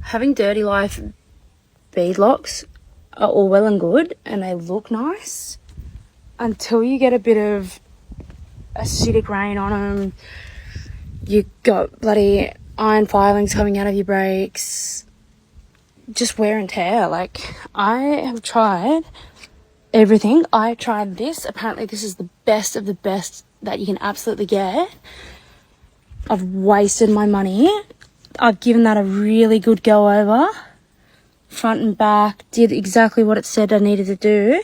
having Dirty Life bead locks are all well and good and they look nice until you get a bit of acidic rain on them. You got bloody iron filings coming out of your brakes, just wear and tear. Like, I have tried everything. I tried this. Apparently this is the best of the best that you can absolutely get. I've wasted my money. I've given that a really good go over, front and back, did exactly what it said I needed to do.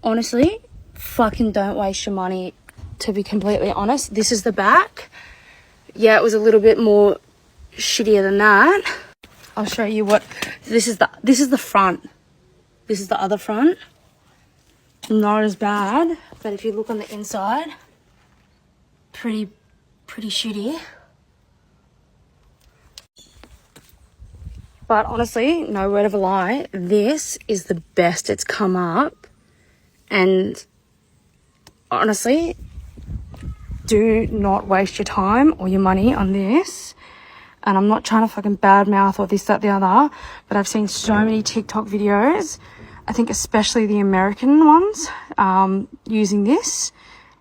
Honestly, fucking don't waste your money, to be completely honest. This is the back. Yeah, it was a little bit more shittier than that. I'll show you what this is the front. This is the other front. Not as bad, but if you look on the inside, pretty shitty. But honestly, no word of a lie, this is the best it's come up. And honestly, do not waste your time or your money on this. And I'm not trying to fucking badmouth or this, that, the other, but I've seen so many TikTok videos, I think especially the American ones, using this.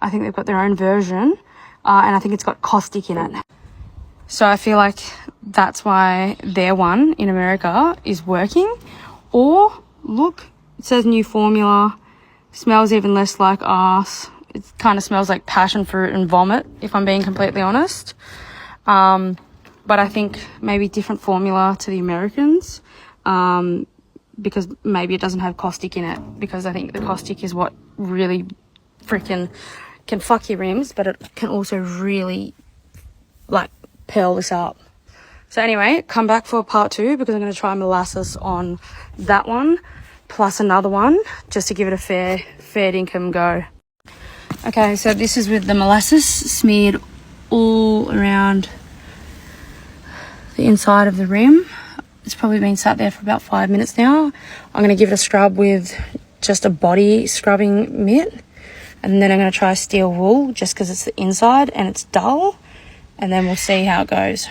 I think they've got their own version, and I think it's got caustic in it. So I feel like that's why their one in America is working. Or, look, it says new formula, smells even less like arse. It kind of smells like passion fruit and vomit, if I'm being completely honest. But I think maybe different formula to the Americans, because maybe it doesn't have caustic in it, because I think the caustic is what really freaking can fuck your rims, but it can also really, like, peel this up. So anyway, come back for part 2, because I'm going to try Molasses on that one, plus another one, just to give it a fair dinkum go. Okay, so this is with the Molasses smeared all around the inside of the rim. It's probably been sat there for about 5 minutes now. I'm going to give it a scrub with just a body scrubbing mitt, and then I'm going to try steel wool just because it's the inside and it's dull, and then we'll see how it goes.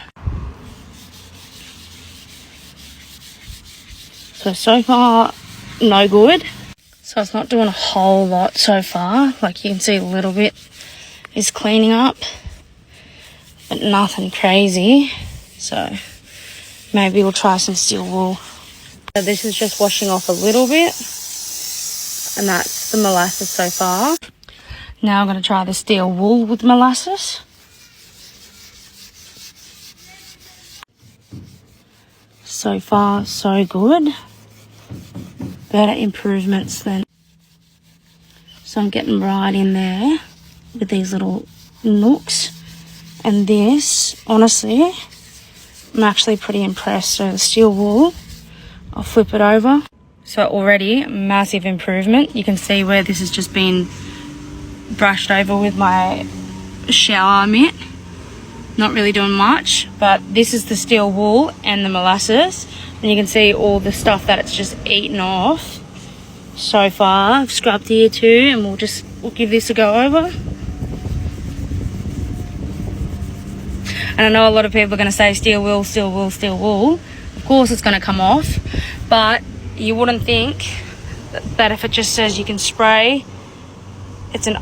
So far, no good. So it's not doing a whole lot so far. Like, you can see a little bit is cleaning up, but nothing crazy. So maybe we'll try some steel wool. So this is just washing off a little bit, and that's the Molasses so far. Now I'm going to try the steel wool with Molasses. So far, so good. Better improvements then. So I'm getting right in there with these little nooks. And this, honestly, I'm actually pretty impressed. So the steel wool, I'll flip it over. So already, massive improvement. You can see where this has just been brushed over with my shower mitt. Not really doing much, but this is the steel wool and the Molasses. And you can see all the stuff that it's just eaten off so far. I've scrubbed here too, and we'll give this a go over. And I know a lot of people are going to say steel wool, steel wool, steel wool. Of course it's going to come off, but you wouldn't think that if it just says you can spray, it's an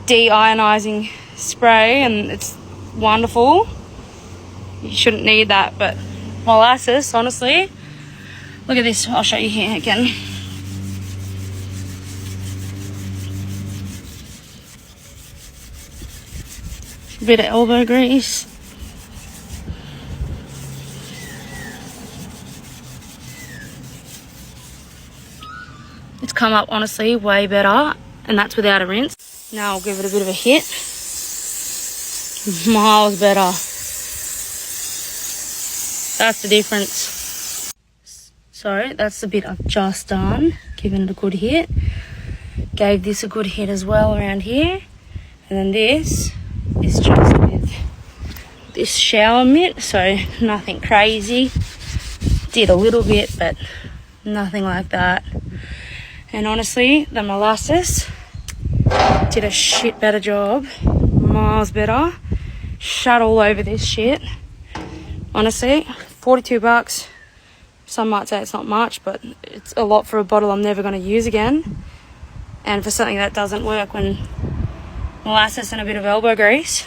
de-ionizing spray and it's wonderful. You shouldn't need that, but Molasses, honestly, look at this. I'll show you here again. A bit of elbow grease. It's come up, honestly, way better, and that's without a rinse. Now I'll give it a bit of a hit. Miles better. That's the difference. So that's the bit I've just done. Given it a good hit. Gave this a good hit as well around here. And then this is just with this shower mitt. So nothing crazy. Did a little bit, but nothing like that. And honestly, the Molasses did a shit better job. Miles better. Shut all over this shit. Honestly, 42 bucks. Some might say it's not much, but it's a lot for a bottle I'm never going to use again. And for something that doesn't work when molasses and a bit of elbow grease.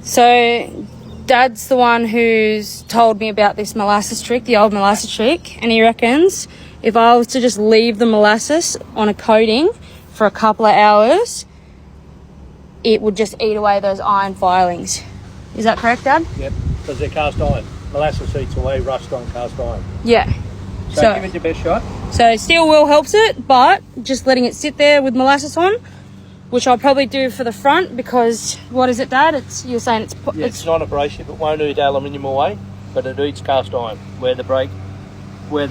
So Dad's the one who's told me about this molasses trick, the old molasses trick, and he reckons if I was to just leave the molasses on a coating for a couple of hours, it would just eat away those iron filings. Is that correct, Dad? Yep, because they're cast iron. Molasses eats away rust on cast iron. Yeah. So give it your best shot. So steel wool helps it, but just letting it sit there with molasses on, which I'll probably do for the front because, what is it, Dad? You're saying it's not abrasive. It won't eat aluminium away, but it eats cast iron where the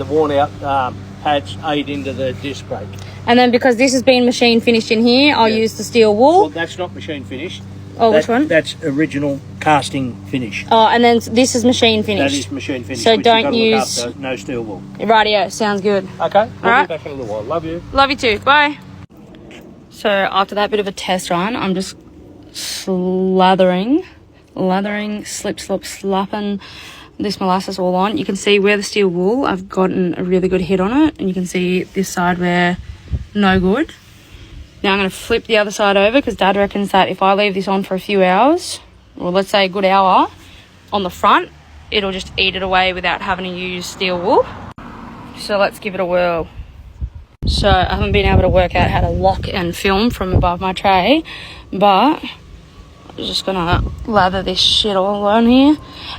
worn out pads aid into the disc brake. And then because this has been machine finished in here, I'll use the steel wool. Well, that's not machine finished. Oh, which one? That's original casting finish. Oh, and then this is machine finished. That is machine finished. So don't use no steel wool. Rightio, sounds good. Okay, we'll be back in a little while. Love you. Love you too. Bye. So after that bit of a test run, I'm just slathering, slapping this molasses all on. You can see where the steel wool, I've gotten a really good hit on it, and you can see this side where no good. Now I'm going to flip the other side over because Dad reckons that if I leave this on for a few hours, or let's say a good hour, on the front, it'll just eat it away without having to use steel wool. So let's give it a whirl. So I haven't been able to work out how to lock and film from above my tray, but I'm just going to lather this shit all on here.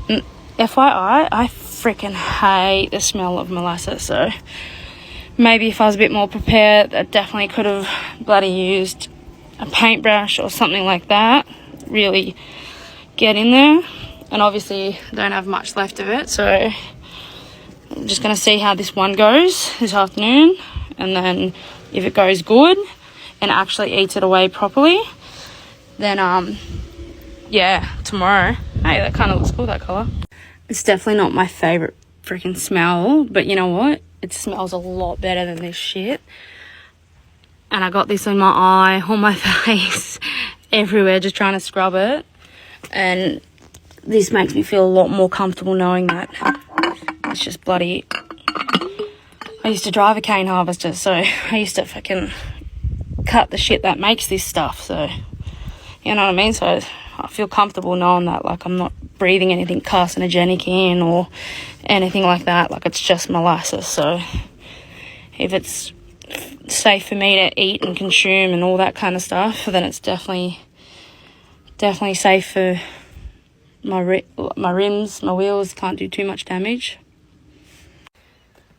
And FYI, I freaking hate the smell of molasses, so maybe if I was a bit more prepared, I definitely could have bloody used a paintbrush or something like that. Really get in there. And obviously don't have much left of it, so I'm just going to see how this one goes this afternoon. And then if it goes good and actually eats it away properly, then yeah, tomorrow. Hey, that kind of looks cool, that colour. It's definitely not my favourite freaking smell, but you know what? It smells a lot better than this shit. And I got this in my eye, on my face, everywhere, just trying to scrub it. And this makes me feel a lot more comfortable knowing that it's just bloody... I used to drive a cane harvester, so I used to fucking cut the shit that makes this stuff, so you know what I mean? So I feel comfortable knowing that, like, I'm not breathing anything carcinogenic in or anything like that. Like, it's just molasses. So if it's safe for me to eat and consume and all that kind of stuff, then it's definitely safe for my rims, my wheels. Can't do too much damage.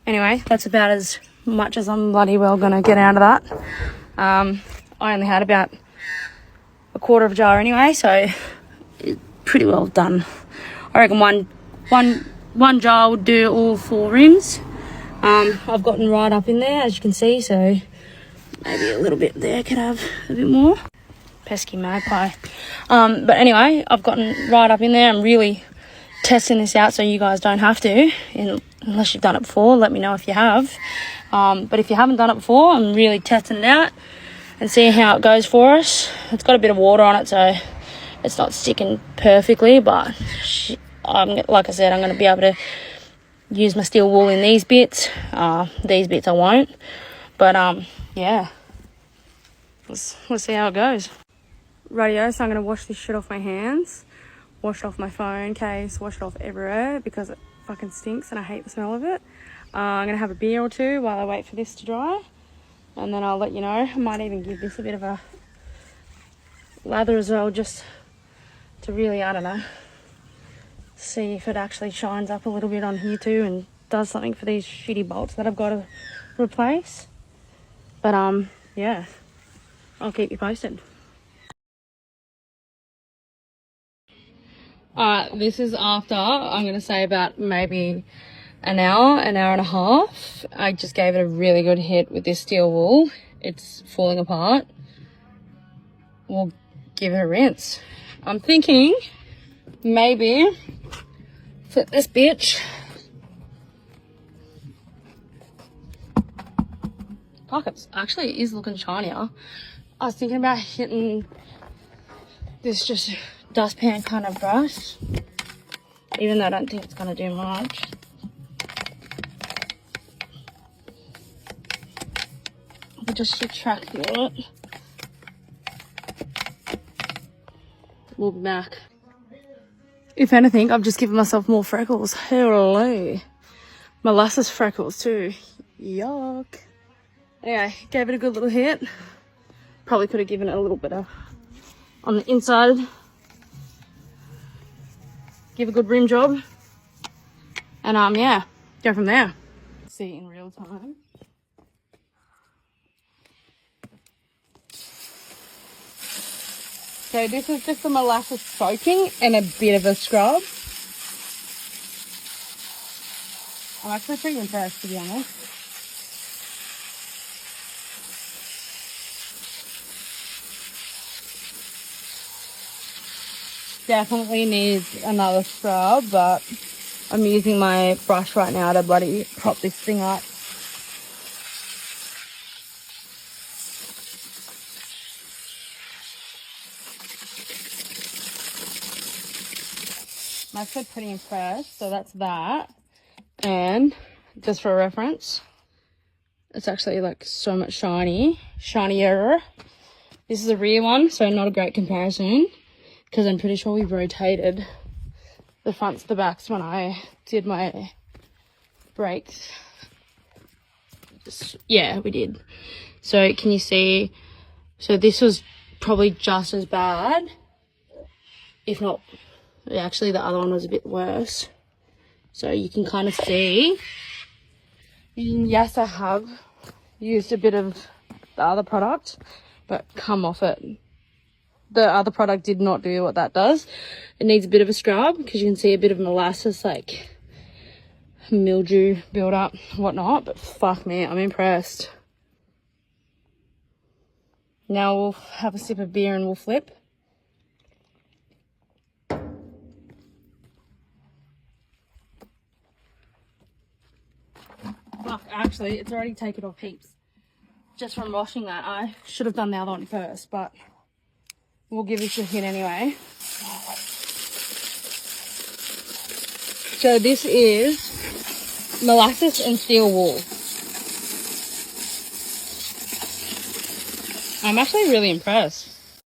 Anyway, that's about as much as I'm bloody well gonna get out of that. I only had about a quarter of a jar anyway, so pretty well done. I reckon one jar would do all 4 rims. I've gotten right up in there, as you can see, so maybe a little bit there could have a bit more. Pesky magpie. But anyway, I've gotten right up in there. I'm really testing this out so you guys don't have to, unless you've done it before. Let me know if you have. But if you haven't done it before, I'm really testing it out and seeing how it goes for us. It's got a bit of water on it, so it's not sticking perfectly, but like I said, I'm going to be able to use my steel wool in these bits. These bits I won't, but yeah, let's see how it goes. Rightio, so I'm going to wash this shit off my hands, wash it off my phone case, wash it off everywhere because it fucking stinks and I hate the smell of it. I'm going to have a beer or two while I wait for this to dry, and then I'll let you know. I might even give this a bit of a lather as well, just to really, I don't know, see if it actually shines up a little bit on here too and does something for these shitty bolts that I've got to replace. But yeah, I'll keep you posted. This is after, I'm going to say about maybe an hour and a half. I just gave it a really good hit with this steel wool. It's falling apart. We'll give it a rinse. I'm thinking maybe flip this bitch. Fuck, it actually is looking shinier. I was thinking about hitting this just dustpan kind of brush even though I don't think it's going to do much. I'll just subtract it. We'll be back. If anything, I've just given myself more freckles. Hello. Molasses freckles too. Yuck. Anyway, gave it a good little hit. Probably could have given it a little bit of on the inside. Give a good rim job. And yeah, go from there. See in real time. So this is just the molasses soaking and a bit of a scrub. I'm actually pretty impressed, to be honest. Definitely needs another scrub, but I'm using my brush right now to bloody prop this thing up. I'm actually pretty impressed, so that's that. And just for reference, it's actually like so much shinier. This is a rear one, so not a great comparison, because I'm pretty sure we rotated the fronts to the backs when I did my brakes. Yeah, we did. So can you see? So this was probably just as bad, if not, actually the other one was a bit worse. So you can kind of see. Yes, I have used a bit of the other product, but come off it. The other product did not do what that does. It needs a bit of a scrub because you can see a bit of molasses, like mildew build up, whatnot. But fuck me, I'm impressed. Now we'll have a sip of beer and we'll flip. Fuck, actually, it's already taken off heaps. Just from washing that, I should have done the other one first, but we'll give this a hit anyway. So this is molasses and steel wool. I'm actually really impressed.